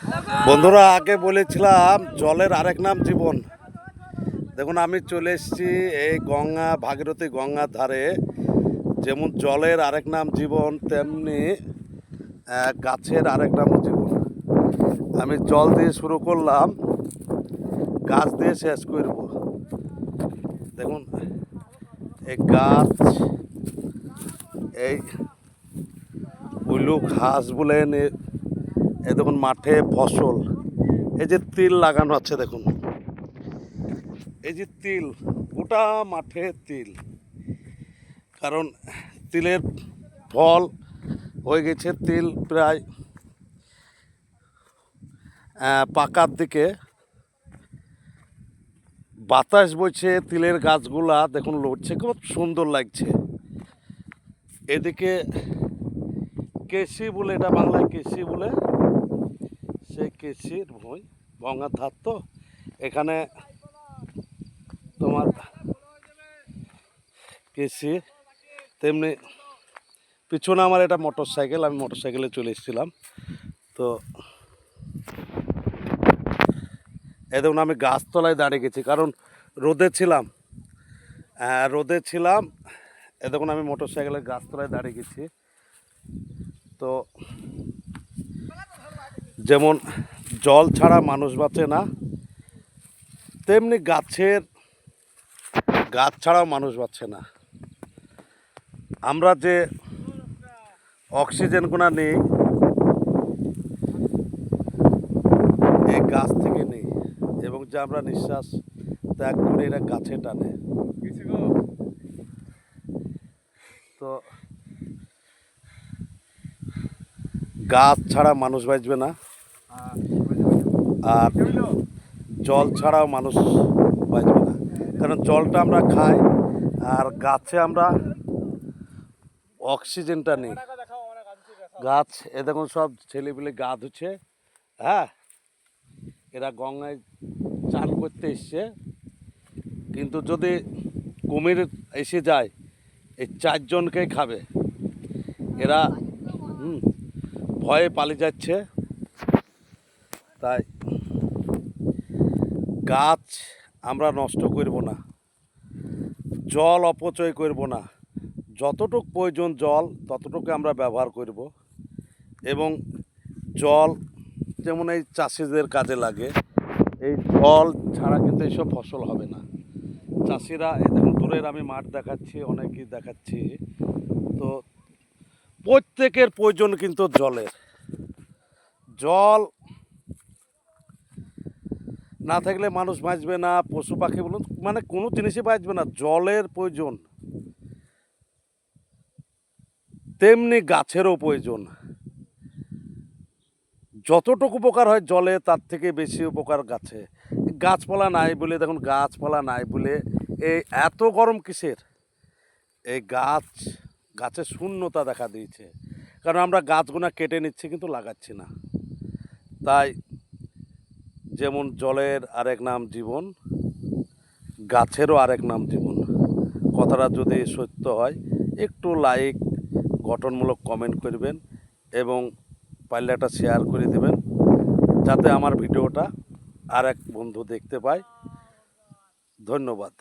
বন্ধুরা, আগে বলেছিলাম জলের আরেক নাম জীবন। দেখুন, আমি চলে এসেছি এই গঙ্গা, ভাগীরথী গঙ্গার ধারে। যেমন জলের আরেক নাম জীবন, তেমনি গাছের আরেক নাম জীবন। আমি জল দিয়ে শুরু করলাম, গাছ দিয়ে শেষ করব। দেখুন, এই গাছ, এই উলু ঘাস বলে এই দেখুন মাঠে ফসল, এই যে তিল লাগানো আছে, দেখুন এই যে তিল, গোটা মাঠে তিল। কারণ তিলের ফল হয়ে গেছে, তিল প্রায় পাকার দিকে। বাতাস বইছে, তিলের গাছগুলা দেখুন লড়ছে, খুব সুন্দর লাগছে। এদিকে কেশি বলে, এটা বাংলায় কেশি বলে, সেই কেশির ভুঁই, গঙ্গার ধার তো, এখানে তোমার কেশি। তেমনি পিছনে আমার এটা মোটর সাইকেল, আমি মোটর সাইকেলে চলে এসেছিলাম। তো এই দেখুন, আমি গাছতলায় দাঁড়িয়ে গেছি, কারণ রোদে ছিলাম। এ দেখুন, আমি মোটর সাইকেলের গাছতলায় দাঁড়িয়ে গেছি। তো যেমন জল ছাড়া মানুষ বাঁচে না, তেমনি গাছ ছাড়াও মানুষ বাঁচে না। আমরা যে অক্সিজেনগুলো নিই, এই গাছ থেকে নিই, এবং যে আমরা নিঃশ্বাস ত্যাগ করি, এটা গাছে টানে। তো গাছ ছাড়া মানুষ বাঁচবে না, আর জল ছাড়াও মানুষ বাঁচবে না। কারণ জলটা আমরা খাই, আর গাছে আমরা অক্সিজেনটা নিই। গাছ, এ দেখুন সব ছেলেপিলে গা ধুচ্ছে। হ্যাঁ, এরা গঙ্গায় চান করতে এসছে। কিন্তু যদি কুমির এসে যায়, এই চারজনকেই খাবে। এরা ভয়ে পালিয়ে যাচ্ছে। তাই গাছ আমরা নষ্ট করব না, জল অপচয় করব না। যতটুক প্রয়োজন জল, ততটুকু আমরা ব্যবহার করব। এবং জল যেমন এই চাষিদের কাজে লাগে, এই জল ছাড়া কিন্তু এইসব ফসল হবে না। চাষিরা, এই দেখুন দূরের আমি মাঠ দেখাচ্ছি, অনেকই দেখাচ্ছি। তো প্রত্যেকের প্রয়োজন কিন্তু জলের। জল না থাকলে মানুষ বাঁচবে না, পশু পাখি বলুন, মানে কোনো জিনিসই বাঁচবে না। জলের প্রয়োজন, তেমনি গাছেরও প্রয়োজন। যতটুকু উপকার হয় জলে, তার থেকে বেশি উপকার গাছে। গাছপালা নাই বলে, দেখুন গাছপালা নাই বলে এই এত গরম কিসের? এই গাছের শূন্যতা দেখা দিয়েছে, কারণ আমরা গাছগুনা কেটে নিচ্ছি কিন্তু লাগাচ্ছি না। তাই যেমন জলের আরেক নাম জীবন, গাছেরও আরেক নাম জীবন। কথাটা যদি সত্য হয়, একটু লাইক, গঠনমূলক কমেন্ট করবেন, এবং পারলে একটা শেয়ার করে দেবেন, যাতে আমার ভিডিওটা আর এক বন্ধু দেখতে পায়। ধন্যবাদ।